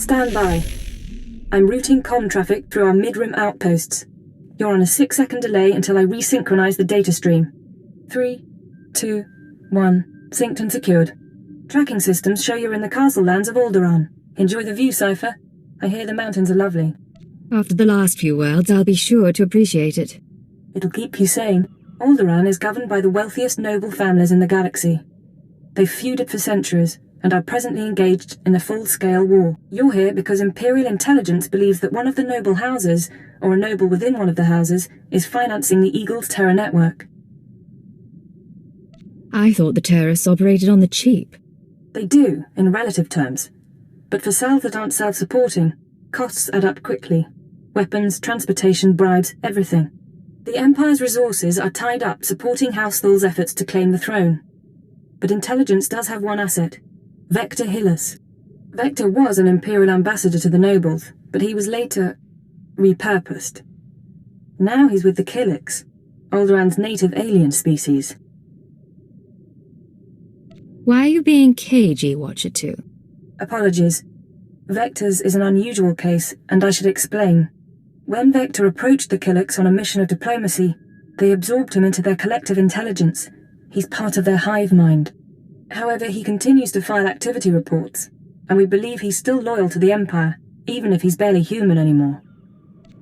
Stand by. I'm routing comm traffic through our mid-rim outposts. You're on a 6-second delay until I resynchronize the data stream. 3, 2, 1. Synced and secured. Tracking systems show you're in the castle lands of Alderaan. Enjoy the view, Cypher. I hear the mountains are lovely. After the last few worlds, I'll be sure to appreciate it. It'll keep you sane. Alderaan is governed by the wealthiest noble families in the galaxy. They've feuded for centuries, and are presently engaged in a full-scale war. You're here because Imperial intelligence believes that one of the noble houses, or a noble within one of the houses, is financing the Eagle's terror network. I thought the terrorists operated on the cheap. They do, in relative terms. But for cells that aren't self-supporting, costs add up quickly. Weapons, transportation, bribes, everything. The Empire's resources are tied up supporting House Thul's efforts to claim the throne. But intelligence does have one asset: Vector Hillis. Vector was an Imperial ambassador to the nobles, but he was later repurposed. Now he's with the Killiks, Alderaan's native alien species. Why are you being cagey, Watcher 2? Apologies. Vector's is an unusual case, and I should explain. When Vector approached the Killiks on a mission of diplomacy, they absorbed him into their collective intelligence. He's part of their hive mind. However, he continues to file activity reports, and we believe he's still loyal to the Empire, even if he's barely human anymore.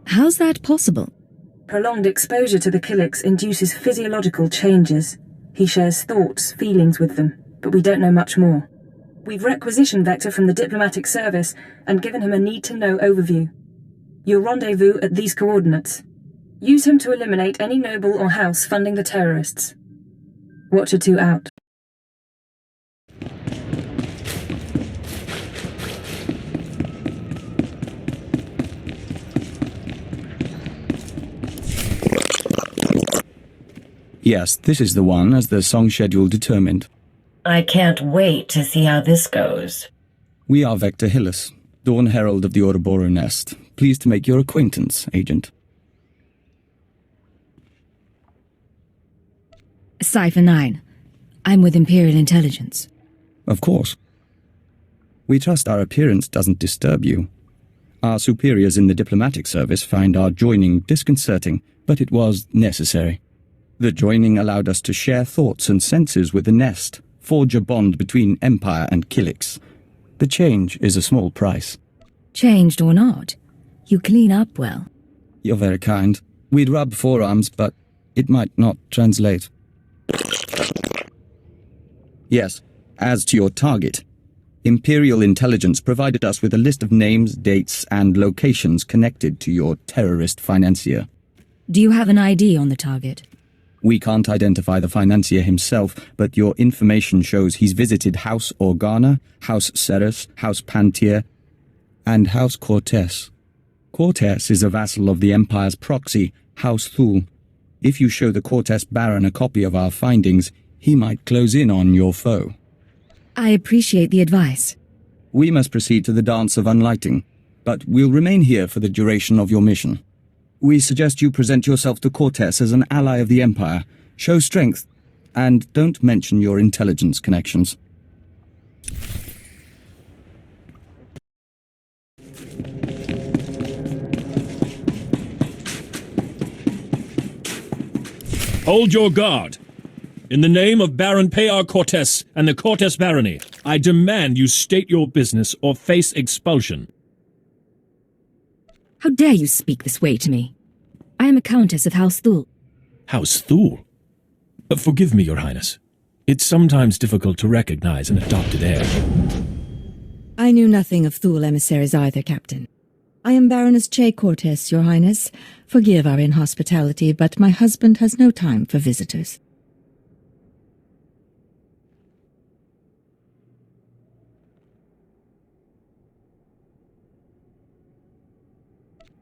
How's that possible? Prolonged exposure to the Killiks induces physiological changes. He shares thoughts, feelings with them, but we don't know much more. We've requisitioned Vector from the diplomatic service and given him a need-to-know overview. You'll rendezvous at these coordinates. Use him to eliminate any noble or house funding the terrorists. Watcher 2 out. Yes, this is the one, as the song schedule determined. I can't wait to see how this goes. We are Vector Hillis, Dawn Herald of the Ouroboros Nest. Pleased to make your acquaintance, Agent. Cypher 9. I'm with Imperial Intelligence. Of course. We trust our appearance doesn't disturb you. Our superiors in the diplomatic service find our joining disconcerting, but it was necessary. The joining allowed us to share thoughts and senses with the Nest, forge a bond between Empire and Killiks. The change is a small price. Changed or not, you clean up well. You're very kind. We'd rub forearms, but it might not translate. Yes, as to your target, Imperial Intelligence provided us with a list of names, dates, and locations connected to your terrorist financier. Do you have an ID on the target? We can't identify the financier himself, but your information shows he's visited House Organa, House Ceres, House Pantier, and House Cortez. Cortez is a vassal of the Empire's proxy, House Thul. If you show the Cortez Baron a copy of our findings, he might close in on your foe. I appreciate the advice. We must proceed to the Dance of Unlighting, but we'll remain here for the duration of your mission. We suggest you present yourself to Cortez as an ally of the Empire, show strength, and don't mention your intelligence connections. Hold your guard. In the name of Baron Payar Cortez and the Cortez Barony, I demand you state your business or face expulsion. How dare you speak this way to me? I am a Countess of House Thul. House Thul? Forgive me, Your Highness. It's sometimes difficult to recognize an adopted heir. I knew nothing of Thul emissaries either, Captain. I am Baroness Che Cortez, Your Highness. Forgive our inhospitality, but my husband has no time for visitors.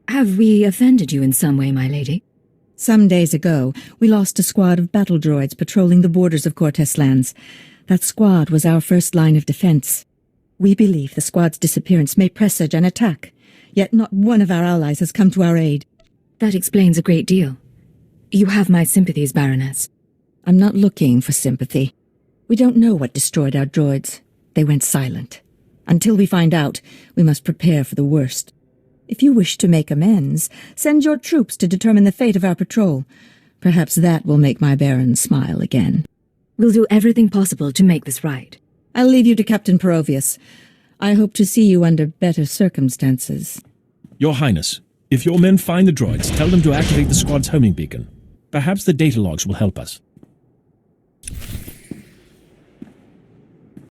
Have we offended you in some way, my lady? Some days ago, we lost a squad of battle droids patrolling the borders of Cortez lands. That squad was our first line of defense. We believe the squad's disappearance may presage an attack, yet not one of our allies has come to our aid. That explains a great deal. You have my sympathies, Baroness. I'm not looking for sympathy. We don't know what destroyed our droids. They went silent. Until we find out, we must prepare for the worst. If you wish to make amends, send your troops to determine the fate of our patrol. Perhaps that will make my Baron smile again. We'll do everything possible to make this right. I'll leave you to Captain Perovius. I hope to see you under better circumstances. Your Highness, if your men find the droids, tell them to activate the squad's homing beacon. Perhaps the data logs will help us.